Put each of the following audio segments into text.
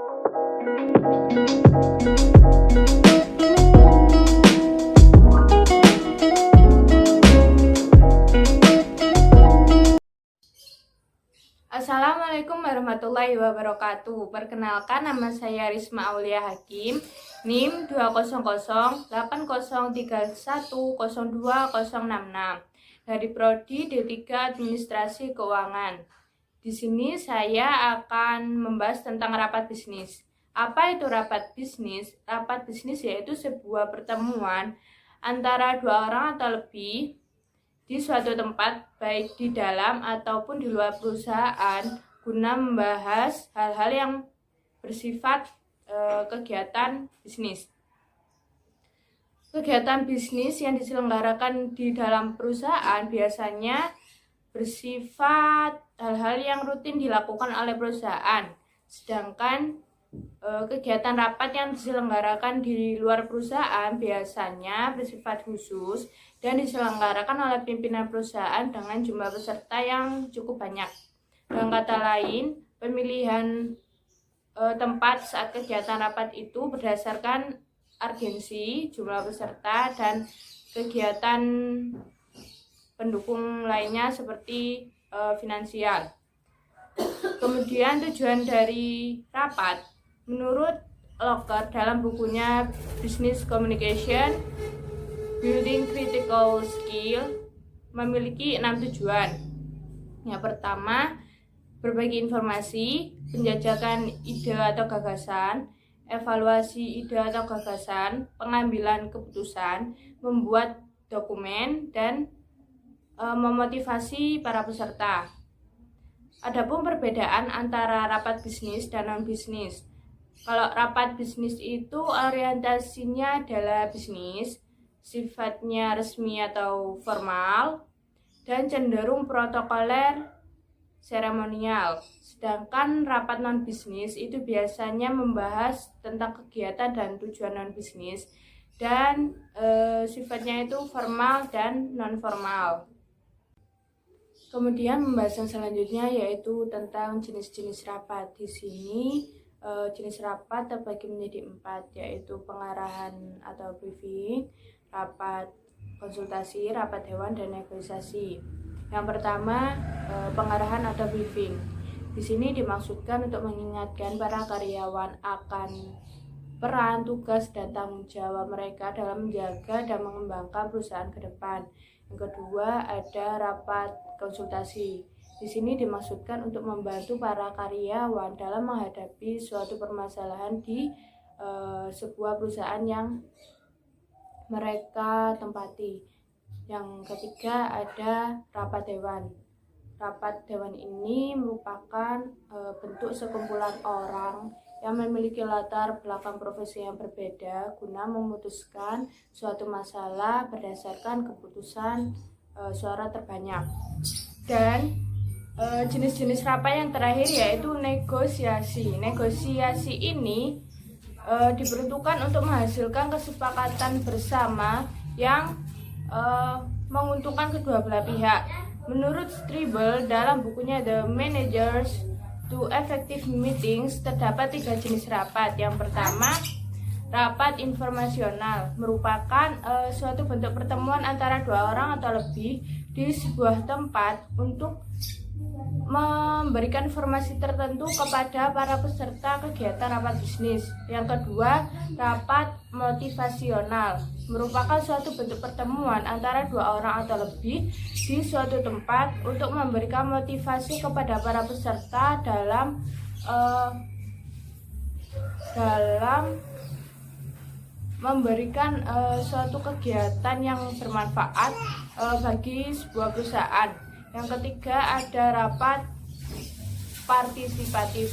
Assalamualaikum warahmatullahi wabarakatuh. Perkenalkan, nama saya Risma Aulia Hakim, NIM 2008031020066 dari Prodi D3 Administrasi Keuangan. Di sini saya akan membahas tentang rapat bisnis. Apa itu rapat bisnis? Rapat bisnis yaitu sebuah pertemuan antara dua orang atau lebih di suatu tempat, baik di dalam ataupun di luar perusahaan, guna membahas hal-hal yang bersifat kegiatan bisnis. Kegiatan bisnis yang diselenggarakan di dalam perusahaan biasanya bersifat hal-hal yang rutin dilakukan oleh perusahaan, sedangkan kegiatan rapat yang diselenggarakan di luar perusahaan biasanya bersifat khusus dan diselenggarakan oleh pimpinan perusahaan dengan jumlah peserta yang cukup banyak. Dengan kata lain, pemilihan tempat saat kegiatan rapat itu berdasarkan urgensi, jumlah peserta, dan kegiatan pendukung lainnya seperti finansial. Kemudian tujuan dari rapat, menurut Locker dalam bukunya Business Communication, Building Critical Skill, memiliki 6 tujuan. Yang pertama, berbagi informasi, penjajakan ide atau gagasan, evaluasi ide atau gagasan, pengambilan keputusan, membuat dokumen, dan memotivasi para peserta. Adapun perbedaan antara rapat bisnis dan non-bisnis. Kalau rapat bisnis itu orientasinya adalah bisnis, sifatnya resmi atau formal, dan cenderung protokoler, seremonial. Sedangkan rapat non-bisnis itu biasanya membahas tentang kegiatan dan tujuan non-bisnis, dan sifatnya itu formal dan non-formal. Kemudian pembahasan selanjutnya yaitu tentang jenis-jenis rapat. Di sini jenis rapat terbagi menjadi 4, yaitu pengarahan atau briefing, rapat konsultasi, rapat dewan, dan negosiasi. Yang pertama, pengarahan atau briefing. Di sini dimaksudkan untuk mengingatkan para karyawan akan peran, tugas, dan tanggung jawab mereka dalam menjaga dan mengembangkan perusahaan ke depan. Yang kedua, ada rapat konsultasi. Di sini dimaksudkan untuk membantu para karyawan dalam menghadapi suatu permasalahan di sebuah perusahaan yang mereka tempati. Yang ketiga, ada rapat dewan. Rapat dewan ini merupakan bentuk sekumpulan orang yang memiliki latar belakang profesi yang berbeda guna memutuskan suatu masalah berdasarkan keputusan suara terbanyak. Dan jenis-jenis rapat yang terakhir yaitu negosiasi. Negosiasi ini diperuntukkan untuk menghasilkan kesepakatan bersama yang menguntungkan kedua belah pihak. Menurut Stribel dalam bukunya The Managers to Effective Meetings, terdapat 3 jenis rapat. Yang pertama, rapat informasional, merupakan suatu bentuk pertemuan antara 2 orang atau lebih di sebuah tempat untuk memberikan informasi tertentu kepada para peserta kegiatan rapat bisnis. Yang kedua, rapat motivasional, merupakan suatu bentuk pertemuan antara 2 orang atau lebih di suatu tempat untuk memberikan motivasi kepada para peserta dalam memberikan suatu kegiatan yang bermanfaat bagi sebuah perusahaan. Yang ketiga, ada rapat partisipatif,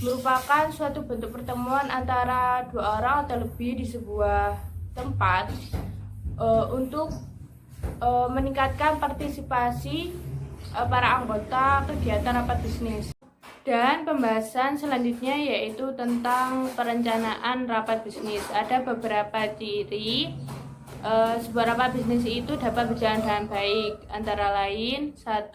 merupakan suatu bentuk pertemuan antara 2 orang atau lebih di sebuah tempat untuk meningkatkan partisipasi para anggota kegiatan rapat bisnis. Dan pembahasan selanjutnya yaitu tentang perencanaan rapat bisnis. Ada beberapa ciri sebuah rapat bisnis itu dapat berjalan dengan baik, antara lain 1.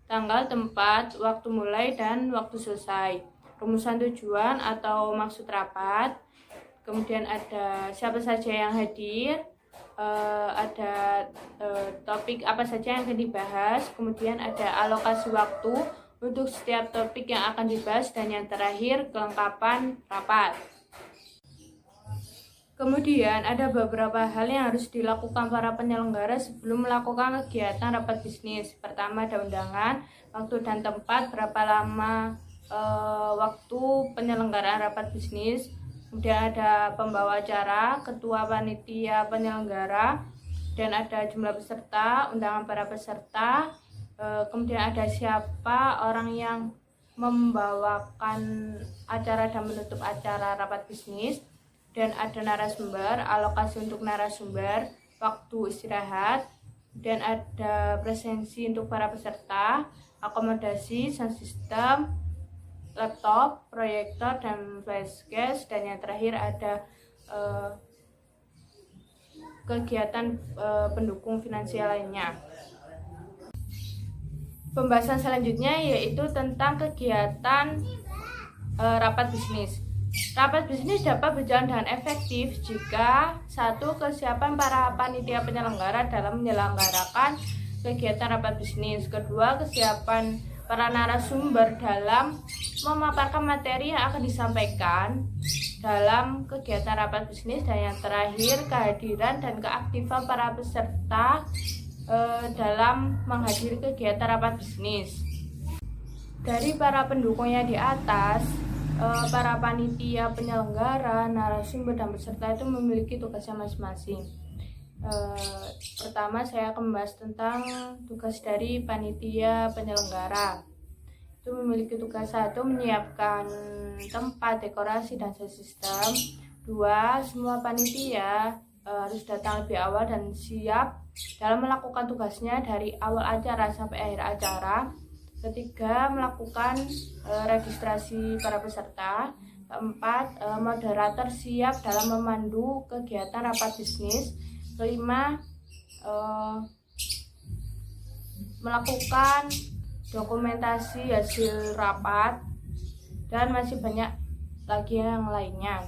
Tanggal, tempat, waktu mulai, dan waktu selesai. rumusan tujuan atau maksud rapat, kemudian ada siapa saja yang hadir, ada topik apa saja yang akan dibahas, kemudian ada alokasi waktu untuk setiap topik yang akan dibahas, dan yang terakhir kelengkapan rapat. Kemudian ada beberapa hal yang harus dilakukan para penyelenggara sebelum melakukan kegiatan rapat bisnis. Pertama, ada undangan, waktu dan tempat, berapa lama waktu penyelenggaraan rapat bisnis. Kemudian ada pembawa acara, ketua panitia penyelenggara, dan ada jumlah peserta, undangan para peserta. Kemudian ada siapa orang yang membawakan acara dan menutup acara rapat bisnis. Dan ada narasumber, alokasi untuk narasumber, waktu istirahat, dan ada presensi untuk para peserta, akomodasi, sound system, laptop, proyektor, dan flashcase, dan yang terakhir ada kegiatan pendukung finansial lainnya. Pembahasan selanjutnya yaitu tentang kegiatan rapat bisnis. Rapat bisnis dapat berjalan dengan efektif jika satu, kesiapan para panitia penyelenggara dalam menyelenggarakan kegiatan rapat bisnis. Kedua, kesiapan para narasumber dalam memaparkan materi yang akan disampaikan dalam kegiatan rapat bisnis. Dan yang terakhir, kehadiran dan keaktifan para peserta dalam menghadiri kegiatan rapat bisnis. Dari para pendukungnya di atas, para panitia penyelenggara, narasumber, dan peserta itu memiliki tugasnya masing-masing. Pertama, saya akan membahas tentang tugas dari panitia penyelenggara. Itu memiliki tugas 1, menyiapkan tempat, dekorasi, dan sound system. 2, semua panitia harus datang lebih awal dan siap dalam melakukan tugasnya dari awal acara sampai akhir acara. Ketiga, melakukan registrasi para peserta. Keempat, moderator siap dalam memandu kegiatan rapat bisnis. Kelima, melakukan dokumentasi hasil rapat, dan masih banyak lagi yang lainnya.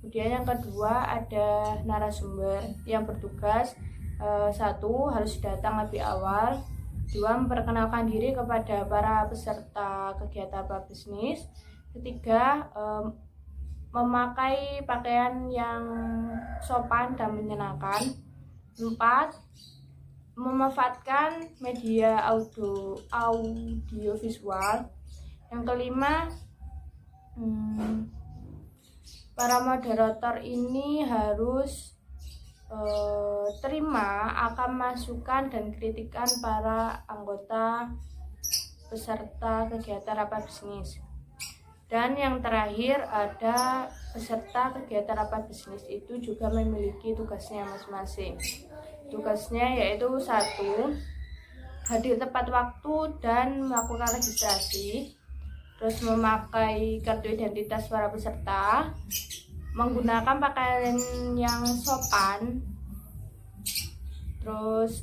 Kemudian yang kedua, ada narasumber yang bertugas 1, harus datang lebih awal. 2, memperkenalkan diri kepada para peserta kegiatan rapat bisnis. 3, memakai pakaian yang sopan dan menyenangkan. 4, memanfaatkan media audio visual. Yang kelima, para moderator ini harus terima akan masukan dan kritikan para anggota peserta kegiatan rapat bisnis. Dan yang terakhir, ada peserta kegiatan rapat bisnis itu juga memiliki tugasnya masing-masing. Tugasnya yaitu 1, hadir tepat waktu dan melakukan registrasi. Terus memakai kartu identitas para peserta, menggunakan pakaian yang sopan, terus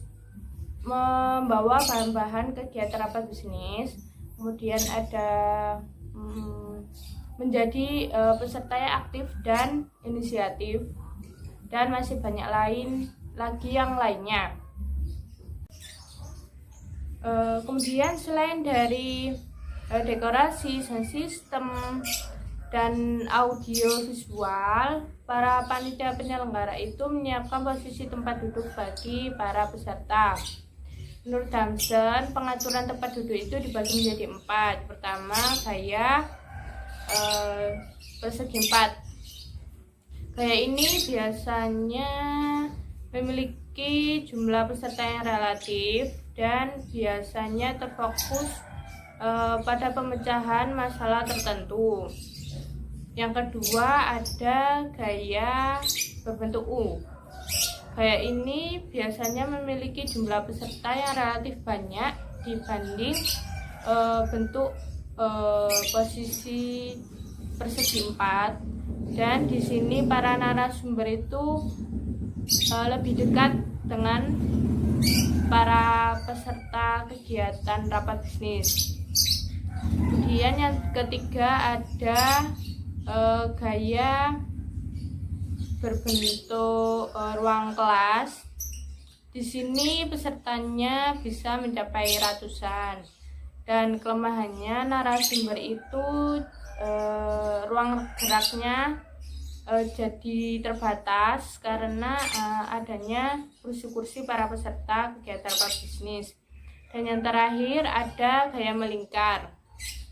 membawa bahan-bahan kegiatan rapat bisnis. Kemudian ada menjadi peserta yang aktif dan inisiatif, dan masih banyak lagi yang lainnya. Kemudian selain dari dekorasi, sound system, dan audio visual, para panitia penyelenggara itu menyiapkan posisi tempat duduk bagi para peserta. Menurut Damson, pengaturan tempat duduk itu dibagi menjadi 4. Pertama, gaya persegi 4. Gaya ini biasanya memiliki jumlah peserta yang relatif dan biasanya terfokus pada pemecahan masalah tertentu. Yang kedua, ada gaya berbentuk U. Gaya ini biasanya memiliki jumlah peserta yang relatif banyak dibanding bentuk posisi persegi 4, dan di sini para narasumber itu lebih dekat dengan para peserta kegiatan rapat bisnis. Kemudian yang ketiga ada gaya berbentuk ruang kelas. Di sini pesertanya bisa mencapai ratusan, dan kelemahannya narasumber itu ruang geraknya jadi terbatas karena adanya kursi-kursi para peserta kegiatan rapat bisnis. Dan yang terakhir ada gaya melingkar.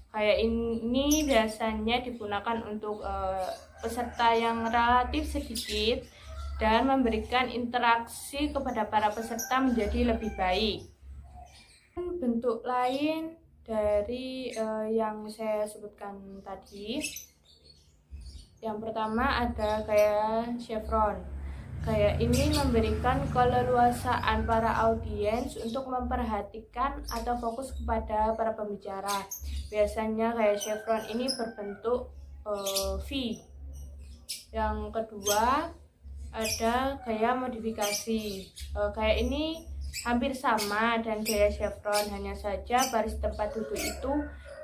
Gaya ini biasanya digunakan untuk peserta yang relatif sedikit dan memberikan interaksi kepada para peserta menjadi lebih baik. Bentuk lain dari yang saya sebutkan tadi, yang pertama ada gaya chevron. Gaya ini memberikan keleluasaan para audiens untuk memperhatikan atau fokus kepada para pembicara. Biasanya gaya chevron ini berbentuk V. Yang kedua ada gaya modifikasi. Gaya ini hampir sama dan gaya chevron, hanya saja baris tempat duduk itu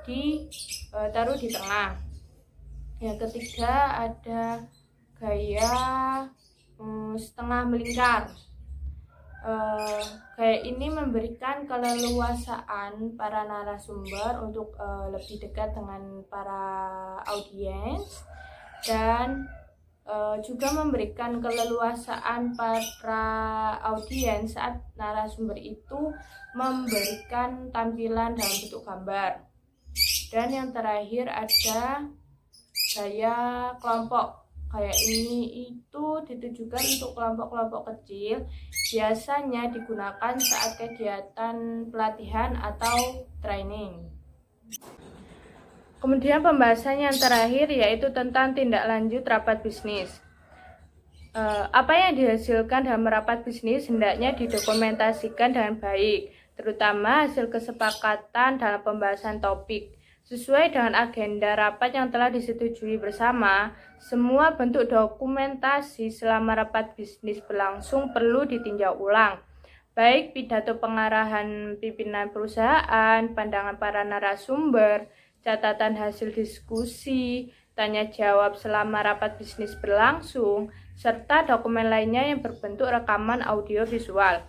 ditaruh di tengah. Yang ketiga ada gaya setengah melingkar. Gaya ini memberikan keleluasaan para narasumber untuk lebih dekat dengan para audiens, dan juga memberikan keleluasaan para audiens saat narasumber itu memberikan tampilan dalam bentuk gambar. Dan yang terakhir ada gaya kelompok. Gaya ini itu ditujukan untuk kelompok-kelompok kecil, biasanya digunakan saat kegiatan pelatihan atau training. Kemudian pembahasan yang terakhir yaitu tentang tindak lanjut rapat bisnis. Apa yang dihasilkan dalam rapat bisnis hendaknya didokumentasikan dengan baik, terutama hasil kesepakatan dalam pembahasan topik. Sesuai dengan agenda rapat yang telah disetujui bersama, semua bentuk dokumentasi selama rapat bisnis berlangsung perlu ditinjau ulang, baik pidato pengarahan pimpinan perusahaan, pandangan para narasumber, catatan hasil diskusi, tanya jawab selama rapat bisnis berlangsung, serta dokumen lainnya yang berbentuk rekaman audio visual.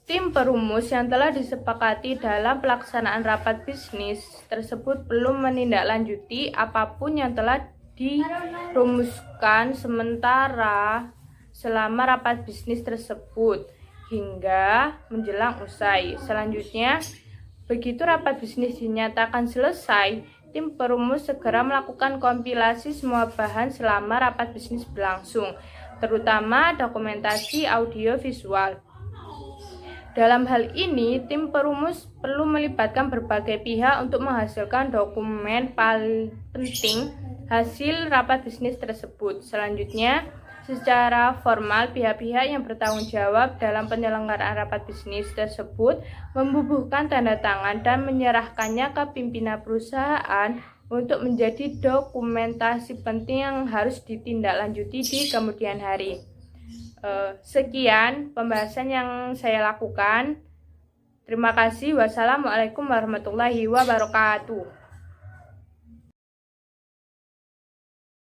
Tim perumus yang telah disepakati dalam pelaksanaan rapat bisnis tersebut belum menindaklanjuti apapun yang telah dirumuskan sementara selama rapat bisnis tersebut hingga menjelang usai. Selanjutnya, begitu rapat bisnis dinyatakan selesai, tim perumus segera melakukan kompilasi semua bahan selama rapat bisnis berlangsung, terutama dokumentasi audio visual. Dalam hal ini, tim perumus perlu melibatkan berbagai pihak untuk menghasilkan dokumen paling penting hasil rapat bisnis tersebut. Selanjutnya, secara formal, pihak-pihak yang bertanggung jawab dalam penyelenggaraan rapat bisnis tersebut membubuhkan tanda tangan dan menyerahkannya ke pimpinan perusahaan untuk menjadi dokumentasi penting yang harus ditindaklanjuti di kemudian hari. Sekian pembahasan yang saya lakukan. Terima kasih. Wassalamualaikum warahmatullahi wabarakatuh.